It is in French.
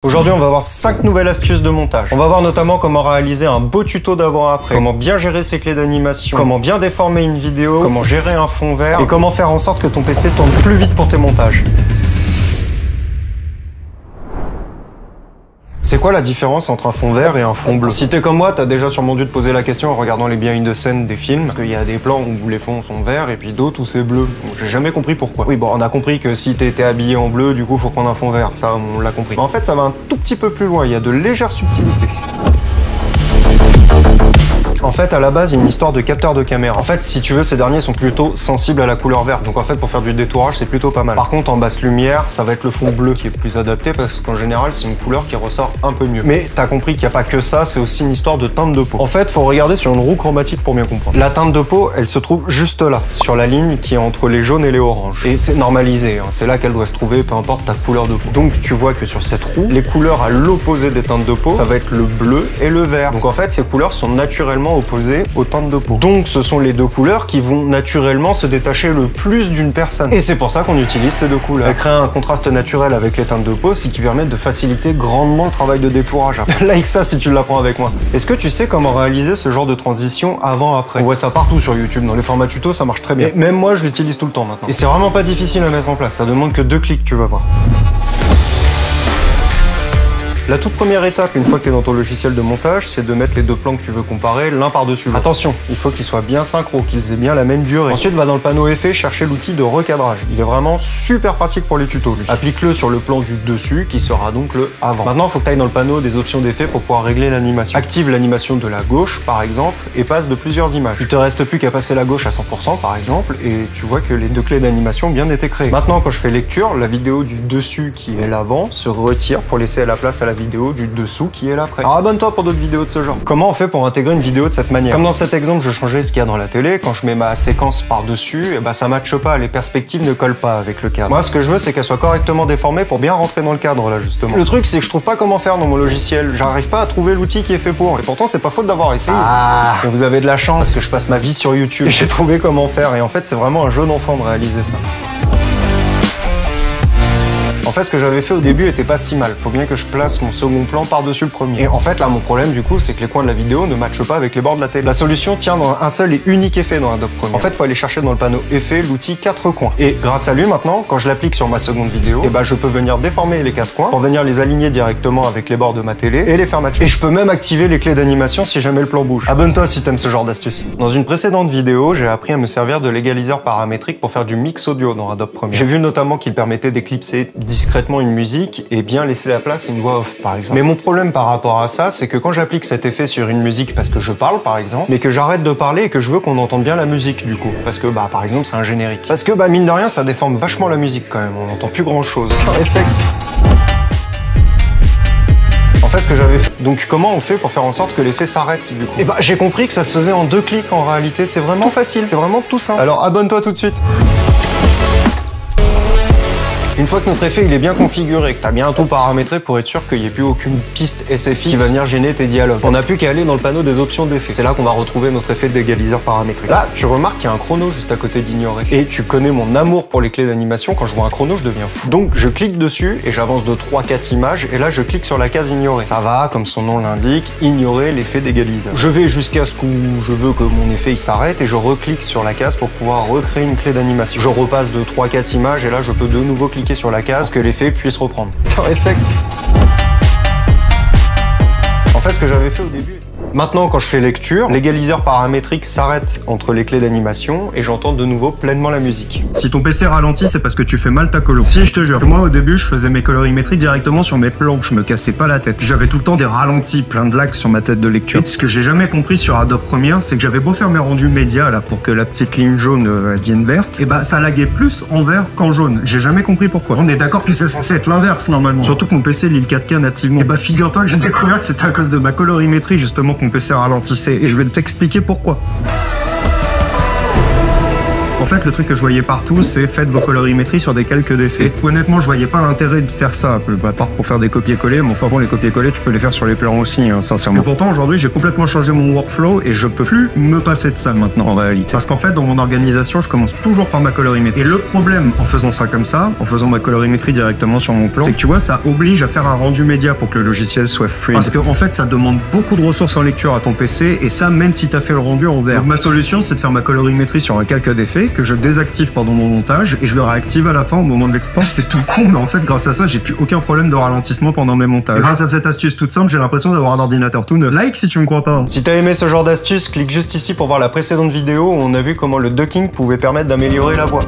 Aujourd'hui, on va voir 5 nouvelles astuces de montage. On va voir notamment comment réaliser un beau tuto d'avant-après, comment bien gérer ses clés d'animation, comment bien déformer une vidéo, comment gérer un fond vert et comment faire en sorte que ton PC tourne plus vite pour tes montages. C'est quoi la différence entre un fond vert et un fond bleu? Si t'es comme moi, t'as déjà sûrement dû te poser la question en regardant les behind the scène des films, parce qu'il y a des plans où les fonds sont verts et puis d'autres où c'est bleu. Bon, j'ai jamais compris pourquoi. Oui, bon, on a compris que si t'étais habillé en bleu, du coup, faut prendre un fond vert. Ça, on l'a compris. Mais en fait, ça va un tout petit peu plus loin. Il y a de légères subtilités. En fait, à la base, il y a une histoire de capteur de caméra. En fait, si tu veux, ces derniers sont plutôt sensibles à la couleur verte. Donc en fait, pour faire du détourage, c'est plutôt pas mal. Par contre, en basse lumière, ça va être le fond bleu qui est plus adapté parce qu'en général, c'est une couleur qui ressort un peu mieux. Mais t'as compris qu'il n'y a pas que ça, c'est aussi une histoire de teinte de peau. En fait, faut regarder sur une roue chromatique pour bien comprendre. La teinte de peau, elle se trouve juste là, sur la ligne qui est entre les jaunes et les oranges. Et c'est normalisé, hein. C'est là qu'elle doit se trouver, peu importe ta couleur de peau. Donc tu vois que sur cette roue, les couleurs à l'opposé des teintes de peau, ça va être le bleu et le vert. Donc en fait, ces couleurs sont naturellement opposées aux teintes de peau. Donc ce sont les deux couleurs qui vont naturellement se détacher le plus d'une personne. Et c'est pour ça qu'on utilise ces deux couleurs. Créer un contraste naturel avec les teintes de peau, ce qui permet de faciliter grandement le travail de détourage. Like ça si tu l'apprends avec moi. Est-ce que tu sais comment réaliser ce genre de transition avant-après? On voit ça partout sur YouTube, dans les formats tuto, ça marche très bien. Et même moi, je l'utilise tout le temps maintenant. Et c'est vraiment pas difficile à mettre en place, ça demande que 2 clics, tu vas voir. La toute première étape, une fois que tu es dans ton logiciel de montage, c'est de mettre les deux plans que tu veux comparer l'un par-dessus l'autre. Attention, il faut qu'ils soient bien synchro, qu'ils aient bien la même durée. Ensuite, va dans le panneau effet chercher l'outil de recadrage. Il est vraiment super pratique pour les tutos, lui. Applique-le sur le plan du dessus, qui sera donc le avant. Maintenant, il faut que tu ailles dans le panneau des options d'effet pour pouvoir régler l'animation. Active l'animation de la gauche, par exemple, et passe de plusieurs images. Il te reste plus qu'à passer la gauche à 100%, par exemple, et tu vois que les deux clés d'animation ont bien été créées. Maintenant, quand je fais lecture, la vidéo du dessus, qui est l'avant, se retire pour laisser la place à la vidéo du dessous qui est l'après. Alors abonne-toi pour d'autres vidéos de ce genre. Comment on fait pour intégrer une vidéo de cette manière? Comme dans cet exemple, je changeais ce qu'il y a dans la télé. Quand je mets ma séquence par-dessus, et bah ça matche pas, les perspectives ne collent pas avec le cadre. Moi, ce que je veux, c'est qu'elle soit correctement déformée pour bien rentrer dans le cadre, là, justement. Le truc, c'est que je trouve pas comment faire dans mon logiciel. J'arrive pas à trouver l'outil qui est fait pour. Et pourtant, c'est pas faute d'avoir essayé. Ah, et vous avez de la chance, parce que je passe ma vie sur YouTube. J'ai trouvé comment faire. Et en fait, c'est vraiment un jeu d'enfant de réaliser ça. En fait, ce que j'avais fait au début était pas si mal. Faut bien que je place mon second plan par-dessus le premier. Et en fait, là, mon problème, du coup, c'est que les coins de la vidéo ne matchent pas avec les bords de la télé. La solution tient dans un seul et unique effet dans Adobe Premiere. En fait, faut aller chercher dans le panneau effet l'outil 4 coins. Et grâce à lui, maintenant, quand je l'applique sur ma seconde vidéo, et bah, je peux venir déformer les 4 coins pour venir les aligner directement avec les bords de ma télé et les faire matcher. Et je peux même activer les clés d'animation si jamais le plan bouge. Abonne-toi si t'aimes ce genre d'astuce. Dans une précédente vidéo, j'ai appris à me servir de l'égaliseur paramétrique pour faire du mix audio dans Adobe Premiere. J'ai vu notamment qu'il permettait d'éclipser discrètement une musique et bien laisser la place à une voix off, par exemple. Mais mon problème par rapport à ça, c'est que quand j'applique cet effet sur une musique parce que je parle, par exemple, mais que j'arrête de parler et que je veux qu'on entende bien la musique, du coup. Parce que, bah, par exemple, c'est un générique. Parce que, bah, mine de rien, ça déforme vachement la musique, quand même. On n'entend plus grand-chose. En fait, ce que j'avais fait... Donc, comment on fait pour faire en sorte que l'effet s'arrête, du coup? Et bah, j'ai compris que ça se faisait en 2 clics, en réalité. C'est vraiment tout facile. C'est vraiment tout simple. Alors, abonne-toi tout de suite. Une fois que notre effet il est bien configuré, que tu as bien tout paramétré pour être sûr qu'il n'y ait plus aucune piste SFX qui va venir gêner tes dialogues, on n'a plus qu'à aller dans le panneau des options d'effets. C'est là qu'on va retrouver notre effet d'égaliseur paramétrique. Là, tu remarques qu'il y a un chrono juste à côté d'ignorer. Et tu connais mon amour pour les clés d'animation, quand je vois un chrono, je deviens fou. Donc je clique dessus et j'avance de 3-4 images et là je clique sur la case ignorer. Ça va, comme son nom l'indique, ignorer l'effet d'égaliseur. Je vais jusqu'à ce que je veux que mon effet il s'arrête et je reclique sur la case pour pouvoir recréer une clé d'animation. Je repasse de 3-4 images et là je peux de nouveau cliquer sur la case que l'effet puisse reprendre. Effect. En fait, ce que j'avais fait au début... Maintenant, quand je fais lecture, l'égaliseur paramétrique s'arrête entre les clés d'animation et j'entends de nouveau pleinement la musique. Si ton PC ralentit, c'est parce que tu fais mal ta colo. Si, je te jure. Moi, au début, je faisais mes colorimétries directement sur mes plans. Je me cassais pas la tête. J'avais tout le temps des ralentis, plein de lags sur ma tête de lecture. Et ce que j'ai jamais compris sur Adobe Premiere, c'est que j'avais beau faire mes rendus médias là pour que la petite ligne jaune devienne verte, et bah ça laguait plus en vert qu'en jaune. J'ai jamais compris pourquoi. On est d'accord que c'est censé être l'inverse normalement. Surtout que mon PC lit le 4K nativement. Et bah figure-toi que j'ai découvert que c'était à cause de ma colorimétrie justement que mon PC ralentissait. Et je vais t'expliquer pourquoi. En fait, le truc que je voyais partout, c'est faites vos colorimétries sur des calques d'effets. Et honnêtement, je voyais pas l'intérêt de faire ça, à part pour faire des copier-coller. Mais enfin bon, les copier-coller, tu peux les faire sur les plans aussi, hein, sincèrement. Et pourtant, aujourd'hui, j'ai complètement changé mon workflow et je peux plus me passer de ça maintenant, en réalité. Parce qu'en fait, dans mon organisation, je commence toujours par ma colorimétrie. Et le problème, en faisant ça comme ça, en faisant ma colorimétrie directement sur mon plan, c'est que tu vois, ça oblige à faire un rendu média pour que le logiciel soit fluide. Parce qu'en fait, ça demande beaucoup de ressources en lecture à ton PC, et ça, même si tu as fait le rendu en vert. Donc, ma solution, c'est de faire ma colorimétrie sur un calque d'effet que je désactive pendant mon montage et je le réactive à la fin au moment de l'export. C'est tout con, mais en fait, grâce à ça, j'ai plus aucun problème de ralentissement pendant mes montages. Et grâce à cette astuce toute simple, j'ai l'impression d'avoir un ordinateur tout neuf. Like si tu me crois pas. Si t'as aimé ce genre d'astuce, clique juste ici pour voir la précédente vidéo où on a vu comment le ducking pouvait permettre d'améliorer la voix.